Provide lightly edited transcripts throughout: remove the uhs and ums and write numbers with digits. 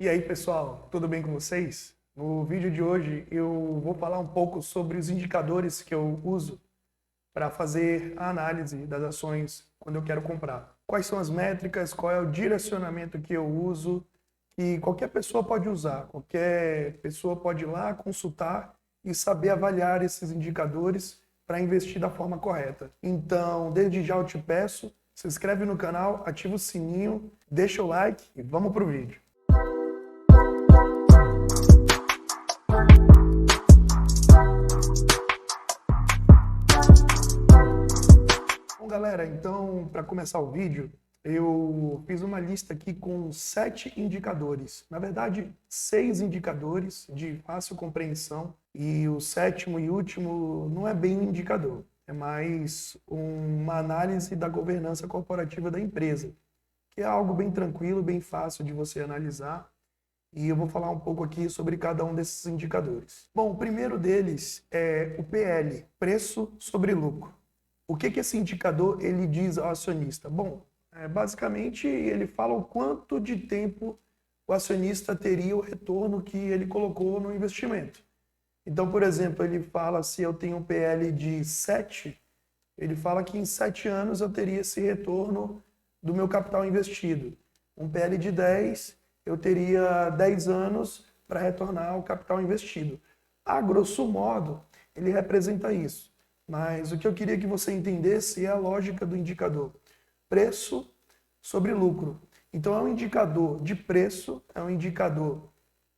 E aí, pessoal, tudo bem com vocês? No vídeo de hoje eu vou falar um pouco sobre os indicadores que eu uso para fazer a análise das ações quando eu quero comprar. Quais são as métricas, qual é o direcionamento que eu uso, que qualquer pessoa pode usar, qualquer pessoa pode ir lá consultar e saber avaliar esses indicadores para investir da forma correta. Então, desde já eu te peço, se inscreve no canal, ativa o sininho, deixa o like e vamos pro vídeo. Bom, galera, então, para começar o vídeo, eu fiz uma lista aqui com 7 indicadores. Na verdade, 6 indicadores de fácil compreensão. E o sétimo e último não é bem um indicador, é mais uma análise da governança corporativa da empresa, que é algo bem tranquilo, bem fácil de você analisar. E eu vou falar um pouco aqui sobre cada um desses indicadores. Bom, o primeiro deles é o PL, preço sobre lucro. O que esse indicador ele diz ao acionista? Bom, basicamente ele fala o quanto de tempo o acionista teria o retorno que ele colocou no investimento. Então, por exemplo, ele fala se eu tenho um PL de 7, ele fala que em 7 anos eu teria esse retorno do meu capital investido. Um PL de 10, eu teria 10 anos para retornar o capital investido. A grosso modo, ele representa isso. Mas o que eu queria que você entendesse é a lógica do indicador. Preço sobre lucro. Então é um indicador de preço, é um indicador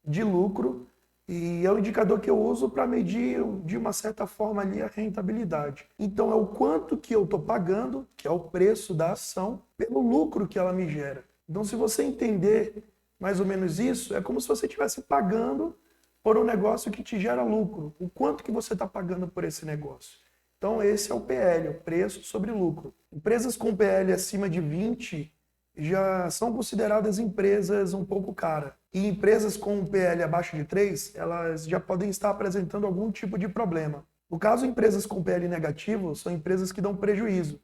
de lucro e é um indicador que eu uso para medir de uma certa forma ali a rentabilidade. Então é o quanto que eu estou pagando, que é o preço da ação, pelo lucro que ela me gera. Então se você entender mais ou menos isso, é como se você estivesse pagando por um negócio que te gera lucro. O quanto que você está pagando por esse negócio. Então esse é o PL, o preço sobre lucro. Empresas com PL acima de 20 já são consideradas empresas um pouco caras. E empresas com um PL abaixo de 3, elas já podem estar apresentando algum tipo de problema. No caso, empresas com PL negativo são empresas que dão prejuízo.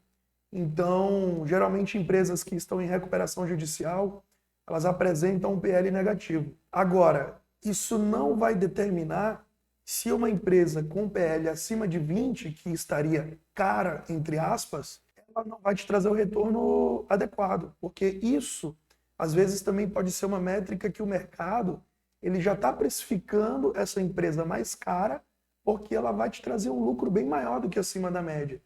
Então, geralmente empresas que estão em recuperação judicial, elas apresentam um PL negativo. Agora, isso não vai determinar se uma empresa com PL acima de 20, que estaria cara, entre aspas, ela não vai te trazer o retorno adequado, porque isso, às vezes, também pode ser uma métrica que o mercado ele já está precificando essa empresa mais cara, porque ela vai te trazer um lucro bem maior do que acima da média.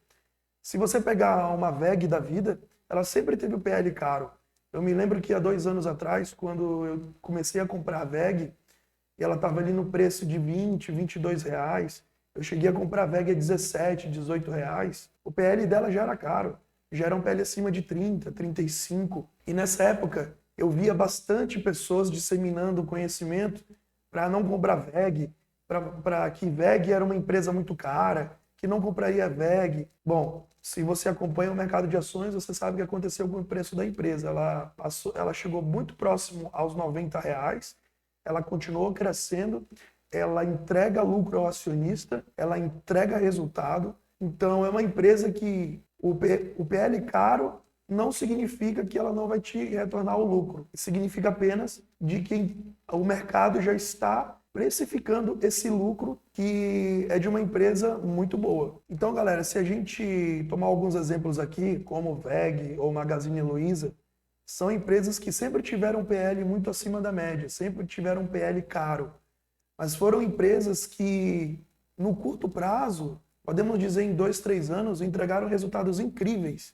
Se você pegar uma VEG da vida, ela sempre teve o PL caro. Eu me lembro que há 2 anos atrás, quando eu comecei a comprar a VEG, e ela estava ali no preço de 20, 22 reais. Eu cheguei a comprar a VEG a 17, 18 reais. O PL dela já era caro, já era um PL acima de 30, 35. E nessa época eu via bastante pessoas disseminando conhecimento para não comprar VEG, para que VEG era uma empresa muito cara, que não compraria VEG. Bom, se você acompanha o mercado de ações, você sabe o que aconteceu com o preço da empresa. Ela chegou muito próximo aos 90 reais, ela continuou crescendo, ela entrega lucro ao acionista, ela entrega resultado. Então, é uma empresa que o PL caro não significa que ela não vai te retornar o lucro. Significa apenas de que o mercado já está precificando esse lucro que é de uma empresa muito boa. Então, galera, se a gente tomar alguns exemplos aqui, como WEG ou Magazine Luiza, são empresas que sempre tiveram um PL muito acima da média, sempre tiveram um PL caro. Mas foram empresas que, no curto prazo, podemos dizer em 2, 3 anos, entregaram resultados incríveis.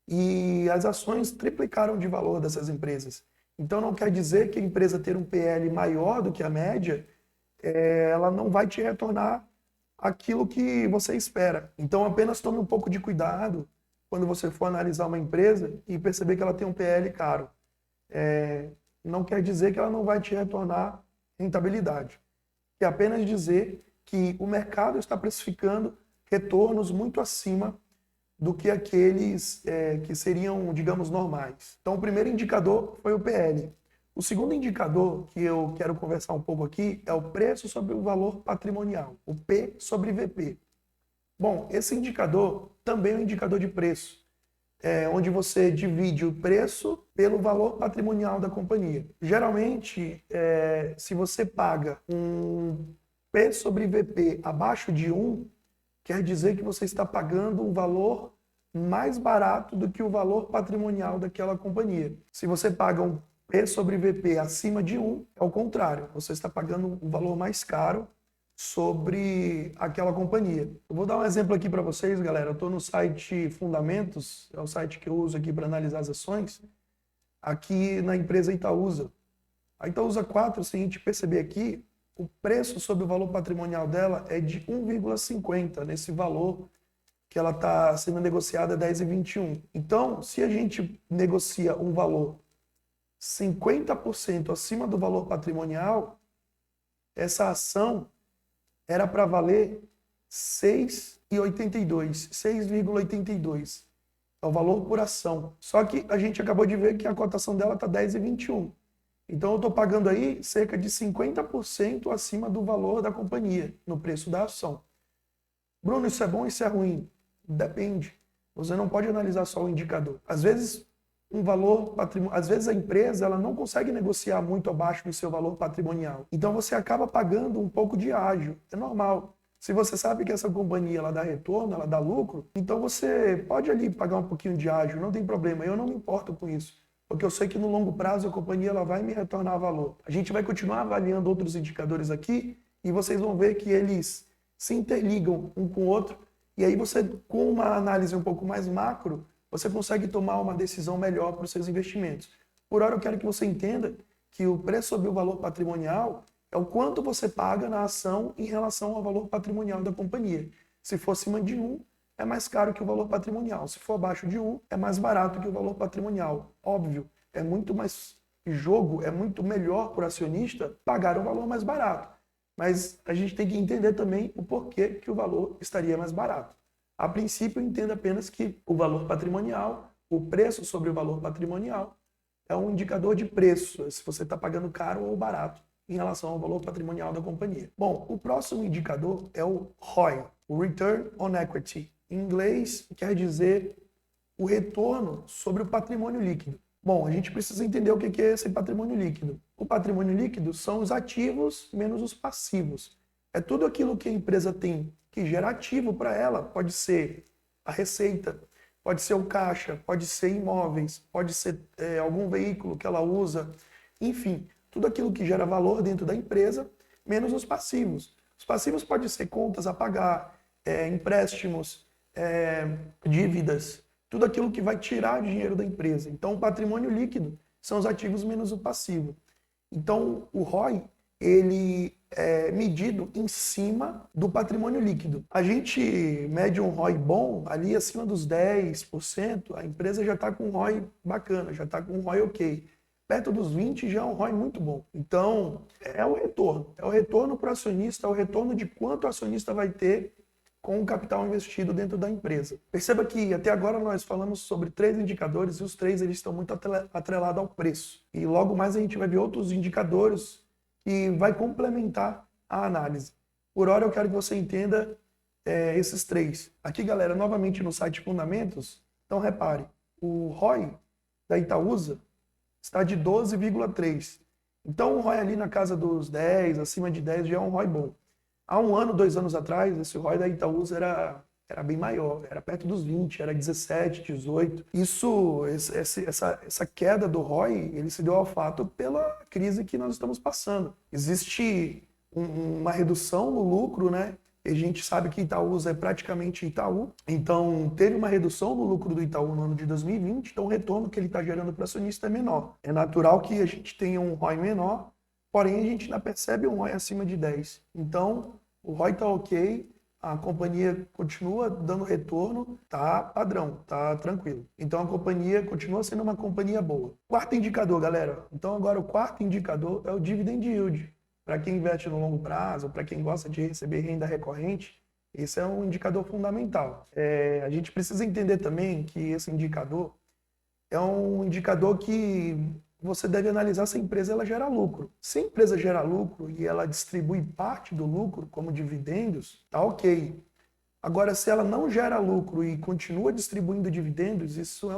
E as ações triplicaram de valor dessas empresas. Então não quer dizer que a empresa ter um PL maior do que a média, ela não vai te retornar aquilo que você espera. Então apenas tome um pouco de cuidado quando você for analisar uma empresa e perceber que ela tem um PL caro. Não quer dizer que ela não vai te retornar rentabilidade. É apenas dizer que o mercado está precificando retornos muito acima do que aqueles que seriam, digamos, normais. Então, o primeiro indicador foi o PL. O segundo indicador que eu quero conversar um pouco aqui é o preço sobre o valor patrimonial, o P sobre VP. Bom, esse indicador também é um indicador de preço. onde você divide o preço pelo valor patrimonial da companhia. Geralmente, se você paga um P sobre VP abaixo de 1, quer dizer que você está pagando um valor mais barato do que o valor patrimonial daquela companhia. Se você paga um P sobre VP acima de 1, é o contrário, você está pagando um valor mais caro sobre aquela companhia. Eu vou dar um exemplo aqui para vocês, galera. Eu estou no site Fundamentos, é o site que eu uso aqui para analisar as ações, aqui na empresa Itaúsa. A Itaúsa 4, se a gente perceber aqui, o preço sobre o valor patrimonial dela é de 1,50, nesse valor que ela está sendo negociada 10,21. Então, se a gente negocia um valor 50% acima do valor patrimonial, essa ação era para valer 6,82. É o valor por ação. Só que a gente acabou de ver que a cotação dela está 10,21. Então eu estou pagando aí cerca de 50% acima do valor da companhia, no preço da ação. Bruno, isso é bom, isso é ruim? Depende. Você não pode analisar só o indicador. Às vezes às vezes a empresa ela não consegue negociar muito abaixo do seu valor patrimonial. Então você acaba pagando um pouco de ágio. É normal. Se você sabe que essa companhia ela dá retorno, ela dá lucro, então você pode ali pagar um pouquinho de ágio, não tem problema. Eu não me importo com isso, porque eu sei que no longo prazo a companhia ela vai me retornar valor. A gente vai continuar avaliando outros indicadores aqui e vocês vão ver que eles se interligam um com o outro. E aí você, com uma análise um pouco mais macro, você consegue tomar uma decisão melhor para os seus investimentos. Por hora, eu quero que você entenda que o preço sobre o valor patrimonial é o quanto você paga na ação em relação ao valor patrimonial da companhia. Se for acima de 1, é mais caro que o valor patrimonial. Se for abaixo de 1, é mais barato que o valor patrimonial. Óbvio, é muito mais jogo, é muito melhor para o acionista pagar um valor mais barato. Mas a gente tem que entender também o porquê que o valor estaria mais barato. A princípio, eu entendo apenas que o valor patrimonial, o preço sobre o valor patrimonial, é um indicador de preço, se você está pagando caro ou barato em relação ao valor patrimonial da companhia. Bom, o próximo indicador é o ROI, o Return on Equity. Em inglês, quer dizer o retorno sobre o patrimônio líquido. Bom, a gente precisa entender o que é esse patrimônio líquido. O patrimônio líquido são os ativos menos os passivos. É tudo aquilo que a empresa tem que gera ativo para ela. Pode ser a receita, pode ser o caixa, pode ser imóveis, pode ser algum veículo que ela usa. Enfim, tudo aquilo que gera valor dentro da empresa, menos os passivos. Os passivos podem ser contas a pagar, empréstimos, dívidas, tudo aquilo que vai tirar dinheiro da empresa. Então, o patrimônio líquido são os ativos menos o passivo. Então, o ROI, ele é medido em cima do patrimônio líquido. A gente mede um ROI bom, ali acima dos 10%, a empresa já está com um ROI bacana, já está com um ROI ok. Perto dos 20% já é um ROI muito bom. Então, é o retorno para o acionista, é o retorno de quanto o acionista vai ter com o capital investido dentro da empresa. Perceba que até agora nós falamos sobre 3 indicadores e os 3 eles estão muito atrelados ao preço. E logo mais a gente vai ver outros indicadores que vai complementar a análise. Por hora eu quero que você entenda esses 3. Aqui, galera, novamente no site Fundamentos, então repare, o ROI da Itaúsa está de 12,3. Então o ROI ali na casa dos 10, acima de 10 já é um ROI bom. Há 1 ano, 2 anos atrás, esse ROI da Itaúsa era bem maior, era perto dos 20, era 17, 18. Essa queda do ROI, ele se deu ao fato pela crise que nós estamos passando. Existe uma redução no lucro, né? A gente sabe que Itaúsa é praticamente Itaú, então teve uma redução no lucro do Itaú no ano de 2020, então o retorno que ele está gerando para o acionista é menor. É natural que a gente tenha um ROI menor, porém a gente ainda percebe um ROI acima de 10. Então o ROI está ok, a companhia continua dando retorno, tá padrão, tá tranquilo. Então a companhia continua sendo uma companhia boa. Quarto indicador, galera. Então agora o quarto indicador é o dividend yield. Para quem investe no longo prazo, para quem gosta de receber renda recorrente, esse é um indicador fundamental. A gente precisa entender também que esse indicador é um indicador que você deve analisar se a empresa ela gera lucro. Se a empresa gera lucro e ela distribui parte do lucro como dividendos, tá ok. Agora, se ela não gera lucro e continua distribuindo dividendos, isso é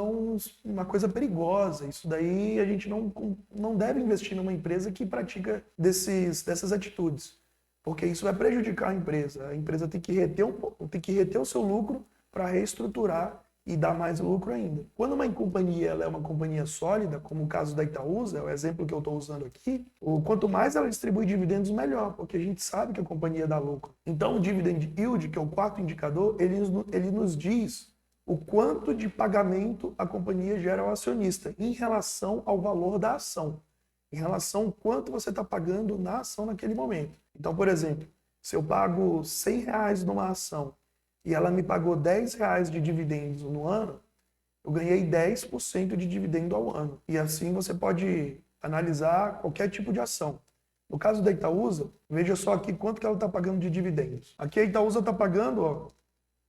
uma coisa perigosa. Isso daí a gente não deve investir numa empresa que pratica dessas atitudes, porque isso vai prejudicar a empresa. A empresa tem que reter tem que reter o seu lucro para reestruturar e dar mais lucro ainda. Quando uma companhia ela é uma companhia sólida, como o caso da Itaúsa, é o exemplo que eu estou usando aqui, quanto mais ela distribui dividendos, melhor, porque a gente sabe que a companhia dá lucro. Então, o dividend yield, que é o quarto indicador, ele nos diz o quanto de pagamento a companhia gera ao acionista em relação ao valor da ação, em relação ao quanto você está pagando na ação naquele momento. Então, por exemplo, se eu pago R$ 100 numa ação e ela me pagou R$ 10 de dividendos no ano, eu ganhei 10% de dividendo ao ano. E assim você pode analisar qualquer tipo de ação. No caso da Itaúsa, veja só aqui quanto que ela está pagando de dividendos. Aqui a Itaúsa está pagando, ó,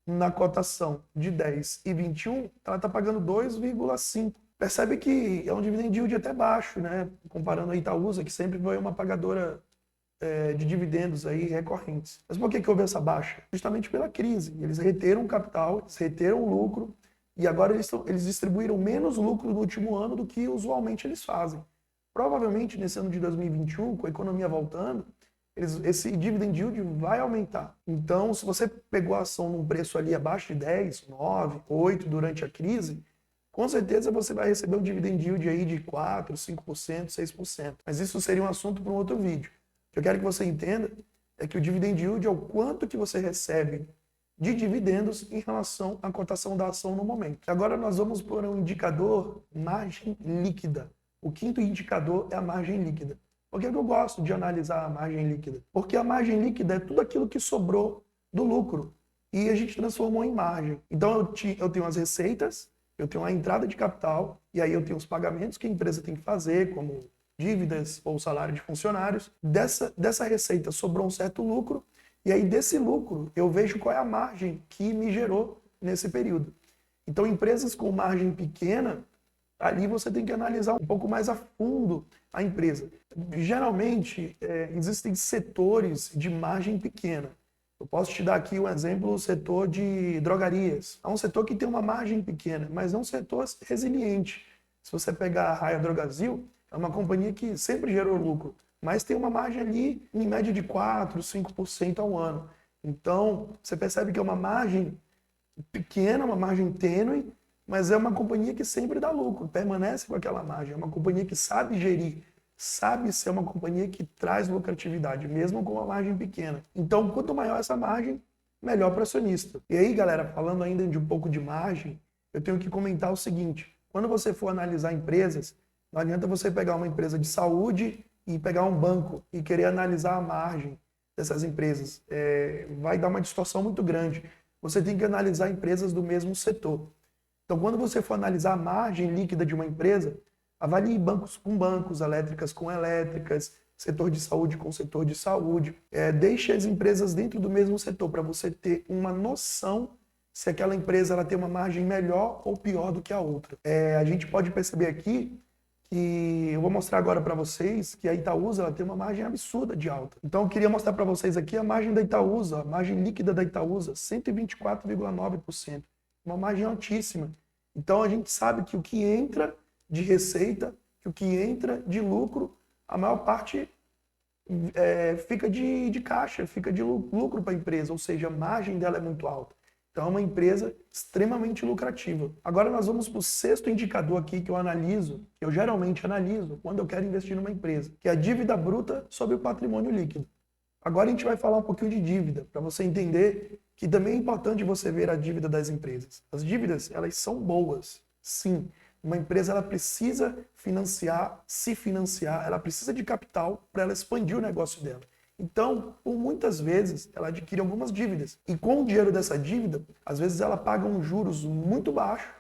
na cotação de 10,21, ela está pagando 2,5. Percebe que é um dividend yield até baixo, né? Comparando a Itaúsa, que sempre foi uma pagadora de dividendos aí recorrentes. Mas por que houve essa baixa? Justamente pela crise. Eles reteram capital, eles reteram lucro e agora eles distribuíram menos lucro no último ano do que usualmente eles fazem. Provavelmente nesse ano de 2021, com a economia voltando, esse dividend yield vai aumentar. Então, se você pegou a ação num preço ali abaixo de 10, 9, 8 durante a crise, com certeza você vai receber um dividend yield aí de 4, 5%, 6%. Mas isso seria um assunto para um outro vídeo. O que eu quero que você entenda é que o dividend yield é o quanto que você recebe de dividendos em relação à cotação da ação no momento. Agora nós vamos por um indicador margem líquida. O quinto indicador é a margem líquida. Por que eu gosto de analisar a margem líquida? Porque a margem líquida é tudo aquilo que sobrou do lucro e a gente transformou em margem. Então eu tenho as receitas, eu tenho a entrada de capital e aí eu tenho os pagamentos que a empresa tem que fazer, como dívidas ou salário de funcionários. Dessa receita sobrou um certo lucro e aí desse lucro eu vejo qual é a margem que me gerou nesse período. Então empresas com margem pequena, ali você tem que analisar um pouco mais a fundo a empresa. Geralmente existem setores de margem pequena. Eu posso te dar aqui um exemplo, o setor de drogarias. É um setor que tem uma margem pequena, mas é um setor resiliente. Se você pegar a Raia Drogasil, é uma companhia que sempre gerou lucro, mas tem uma margem ali em média de 4%, 5% ao ano. Então, você percebe que é uma margem pequena, uma margem tênue, mas é uma companhia que sempre dá lucro, permanece com aquela margem. É uma companhia que sabe gerir, sabe ser uma companhia que traz lucratividade, mesmo com uma margem pequena. Então, quanto maior essa margem, melhor para o acionista. E aí, galera, falando ainda de um pouco de margem, eu tenho que comentar o seguinte: quando você for analisar empresas, não adianta você pegar uma empresa de saúde e pegar um banco e querer analisar a margem dessas empresas. Vai dar uma distorção muito grande. Você tem que analisar empresas do mesmo setor. Então, quando você for analisar a margem líquida de uma empresa, avalie bancos com bancos, elétricas com elétricas, setor de saúde com setor de saúde. Deixe as empresas dentro do mesmo setor para você ter uma noção se aquela empresa ela tem uma margem melhor ou pior do que a outra. A gente pode perceber aqui que eu vou mostrar agora para vocês que a Itaúsa ela tem uma margem absurda de alta. Então eu queria mostrar para vocês aqui a margem da Itaúsa, a margem líquida da Itaúsa, 124,9%. Uma margem altíssima. Então a gente sabe que o que entra de receita, que o que entra de lucro, a maior parte fica de caixa, fica de lucro para a empresa, ou seja, a margem dela é muito alta. Então é uma empresa extremamente lucrativa. Agora nós vamos para o sexto indicador aqui que eu analiso, que eu geralmente analiso quando eu quero investir numa empresa, que é a dívida bruta sobre o patrimônio líquido. Agora a gente vai falar um pouquinho de dívida, para você entender que também é importante você ver a dívida das empresas. As dívidas, elas são boas, sim. Uma empresa ela precisa se financiar, ela precisa de capital para ela expandir o negócio dela. Então, por muitas vezes, ela adquire algumas dívidas. E com o dinheiro dessa dívida, às vezes ela paga um juros muito baixo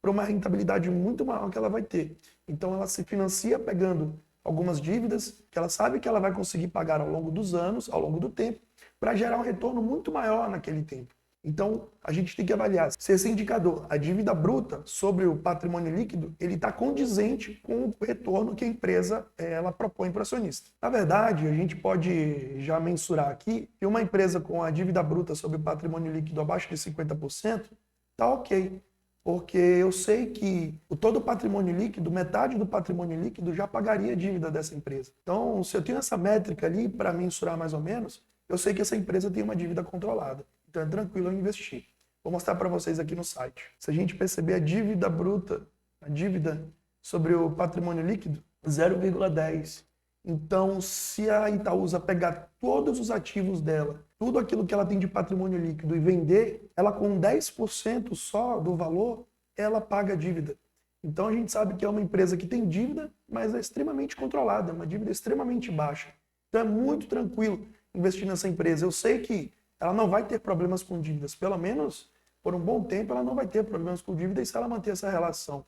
para uma rentabilidade muito maior que ela vai ter. Então, ela se financia pegando algumas dívidas que ela sabe que ela vai conseguir pagar ao longo dos anos, ao longo do tempo, para gerar um retorno muito maior naquele tempo. Então, a gente tem que avaliar se esse indicador, a dívida bruta sobre o patrimônio líquido, ele está condizente com o retorno que a empresa ela propõe para o acionista. Na verdade, a gente pode já mensurar aqui que uma empresa com a dívida bruta sobre o patrimônio líquido abaixo de 50% está ok. Porque eu sei que todo o patrimônio líquido, metade do patrimônio líquido já pagaria a dívida dessa empresa. Então, se eu tenho essa métrica ali para mensurar mais ou menos, eu sei que essa empresa tem uma dívida controlada. Então é tranquilo eu investir. Vou mostrar para vocês aqui no site. Se a gente perceber a dívida bruta, a dívida sobre o patrimônio líquido, 0,10. Então, se a Itaúsa pegar todos os ativos dela, tudo aquilo que ela tem de patrimônio líquido e vender, ela com 10% só do valor, ela paga a dívida. Então a gente sabe que é uma empresa que tem dívida, mas é extremamente controlada, é uma dívida extremamente baixa. Então é muito tranquilo investir nessa empresa. Eu sei que ela não vai ter problemas com dívidas, pelo menos por um bom tempo ela não vai ter problemas com dívidas se ela manter essa relação.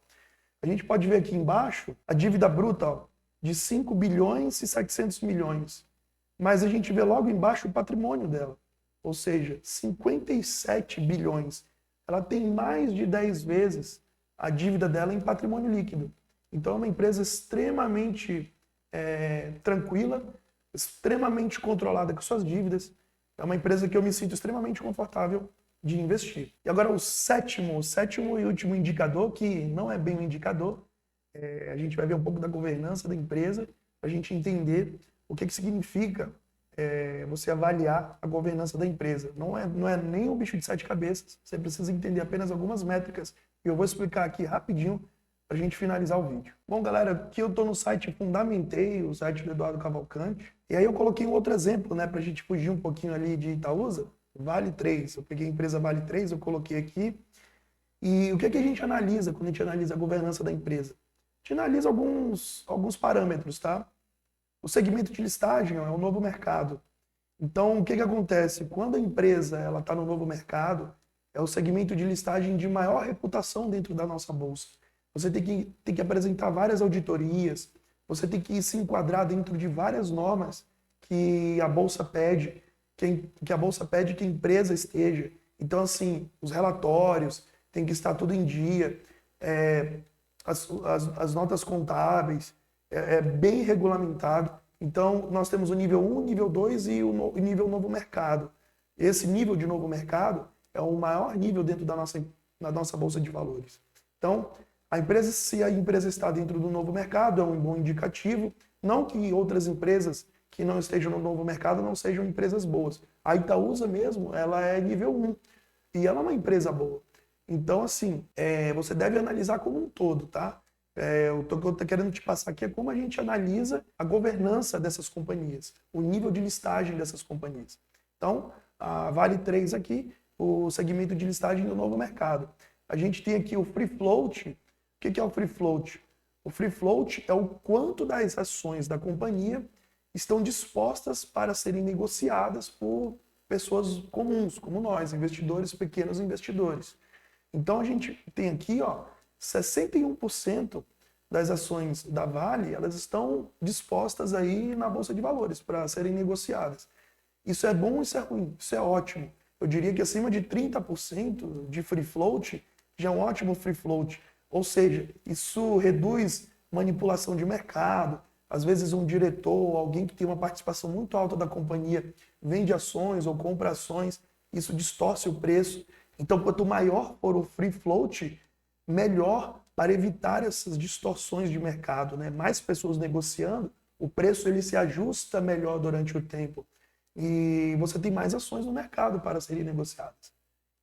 A gente pode ver aqui embaixo a dívida bruta, ó, de 5 bilhões e 700 milhões. Mas a gente vê logo embaixo o patrimônio dela, ou seja, 57 bilhões. Ela tem mais de 10 vezes a dívida dela em patrimônio líquido. Então é uma empresa extremamente tranquila, extremamente controlada com suas dívidas. É uma empresa que eu me sinto extremamente confortável de investir. E agora o sétimo e último indicador, que não é bem um indicador, a gente vai ver um pouco da governança da empresa, para a gente entender o que significa você avaliar a governança da empresa. Não é nem um bicho de 7 cabeças, você precisa entender apenas algumas métricas, e eu vou explicar aqui rapidinho para a gente finalizar o vídeo. Bom, galera, aqui eu estou no site Fundamentei, o site do Eduardo Cavalcante, e aí eu coloquei um outro exemplo, né, para a gente fugir um pouquinho ali de Itaúsa, Vale 3. Eu peguei a empresa Vale 3, eu coloquei aqui, e o que a gente analisa quando a gente analisa a governança da empresa? A gente analisa alguns parâmetros, tá? O segmento de listagem é um novo mercado. Então, o que acontece? Quando a empresa está no novo mercado, é o segmento de listagem de maior reputação dentro da nossa bolsa. Você tem que apresentar várias auditorias, você tem que se enquadrar dentro de várias normas que a bolsa pede, que a bolsa pede que a empresa esteja. Então, assim, os relatórios tem que estar tudo em dia, as notas contábeis, bem regulamentado. Então, nós temos o nível 1, nível 2 e o nível novo mercado. Esse nível de novo mercado é o maior nível dentro da nossa bolsa de valores. Então, se a empresa está dentro do novo mercado, é um bom indicativo. Não que outras empresas que não estejam no novo mercado não sejam empresas boas. A Itaúsa mesmo, ela é nível 1 e ela é uma empresa boa. Então, assim, você deve analisar como um todo, tá? O que eu estou querendo te passar aqui é como a gente analisa a governança dessas companhias, o nível de listagem dessas companhias. Então, a Vale 3 aqui, o segmento de listagem do novo mercado. A gente tem aqui o Free Float. O que é o Free Float? O Free Float é o quanto das ações da companhia estão dispostas para serem negociadas por pessoas comuns, como nós, investidores, pequenos investidores. Então, a gente tem aqui, ó, 61% das ações da Vale, elas estão dispostas aí na Bolsa de Valores para serem negociadas. Isso é bom, isso é ruim, isso é ótimo. Eu diria que acima de 30% de free float já é um ótimo free float. Ou seja, isso reduz manipulação de mercado. Às vezes um diretor, alguém que tem uma participação muito alta da companhia, vende ações ou compra ações, isso distorce o preço. Então, quanto maior for o free float, melhor para evitar essas distorções de mercado, né? Mais pessoas negociando, o preço ele se ajusta melhor durante o tempo e você tem mais ações no mercado para serem negociadas.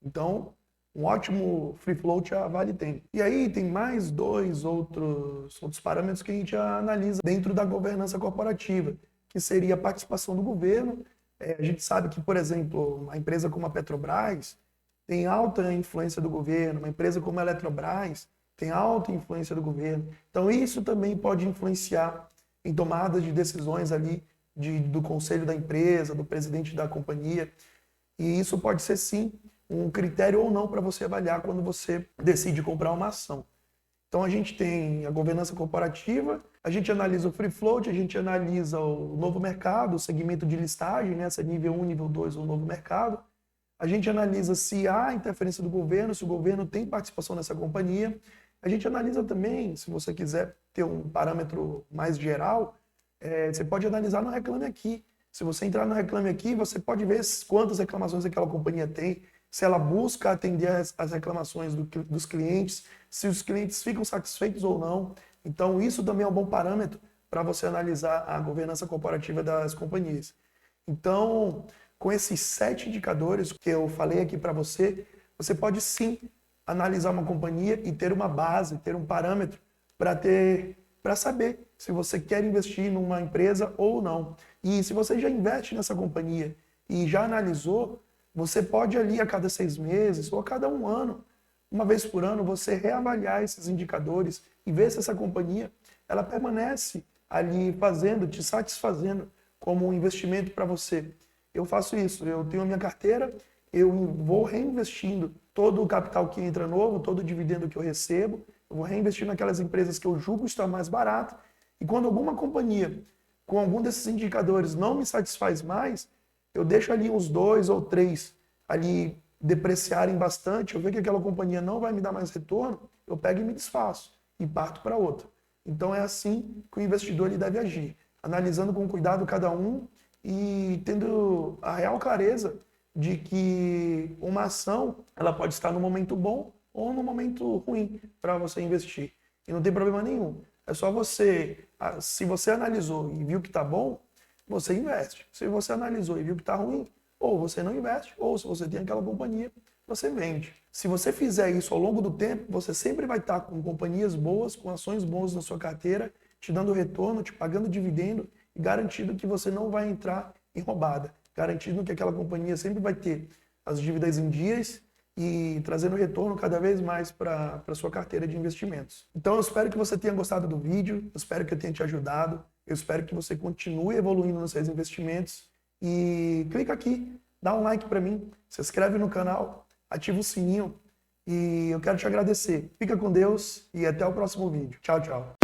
Então, um ótimo free float a Vale tem. E aí tem mais dois outros parâmetros que a gente analisa dentro da governança corporativa, que seria a participação do governo. A gente sabe que, por exemplo, uma empresa como a Petrobras tem alta influência do governo, uma empresa como a Eletrobras tem alta influência do governo. Então isso também pode influenciar em tomadas de decisões ali do conselho da empresa, do presidente da companhia. E isso pode ser sim um critério ou não para você avaliar quando você decide comprar uma ação. Então a gente tem a governança corporativa, a gente analisa o free float, a gente analisa o novo mercado, o segmento de listagem, né, essa nível 1, nível 2 ou novo mercado. A gente analisa se há interferência do governo, se o governo tem participação nessa companhia. A gente analisa também, se você quiser ter um parâmetro mais geral, você pode analisar no Reclame Aqui. Se você entrar no Reclame Aqui, você pode ver quantas reclamações aquela companhia tem, se ela busca atender as reclamações dos clientes, se os clientes ficam satisfeitos ou não. Então, isso também é um bom parâmetro para você analisar a governança corporativa das companhias. Então, com esses 7 indicadores que eu falei aqui para você, você pode sim analisar uma companhia e ter uma base, ter um parâmetro para saber se você quer investir numa empresa ou não. E se você já investe nessa companhia e já analisou, você pode ali a cada 6 meses ou a cada 1 ano, uma vez por ano, você reavaliar esses indicadores e ver se essa companhia ela permanece ali te satisfazendo como um investimento para você. Eu faço isso, eu tenho a minha carteira, eu vou reinvestindo todo o capital que entra novo, todo o dividendo que eu recebo, eu vou reinvestir naquelas empresas que eu julgo estar mais barato. E quando alguma companhia com algum desses indicadores não me satisfaz mais, eu deixo ali uns 2 ou 3 ali depreciarem bastante, eu vejo que aquela companhia não vai me dar mais retorno, eu pego e me desfaço e parto para outra. Então é assim que o investidor ele deve agir, analisando com cuidado cada um e tendo a real clareza de que uma ação ela pode estar no momento bom ou no momento ruim para você investir. E não tem problema nenhum. É só se você analisou e viu que está bom, você investe. Se você analisou e viu que está ruim, ou você não investe, ou se você tem aquela companhia, você vende. Se você fizer isso ao longo do tempo, você sempre vai estar com companhias boas, com ações boas na sua carteira, te dando retorno, te pagando dividendo e garantido que você não vai entrar em roubada. Garantindo que aquela companhia sempre vai ter as dívidas em dias e trazendo retorno cada vez mais para a sua carteira de investimentos. Então eu espero que você tenha gostado do vídeo, eu espero que eu tenha te ajudado, eu espero que você continue evoluindo nos seus investimentos e clica aqui, dá um like para mim, se inscreve no canal, ativa o sininho e eu quero te agradecer. Fica com Deus e até o próximo vídeo. Tchau, tchau.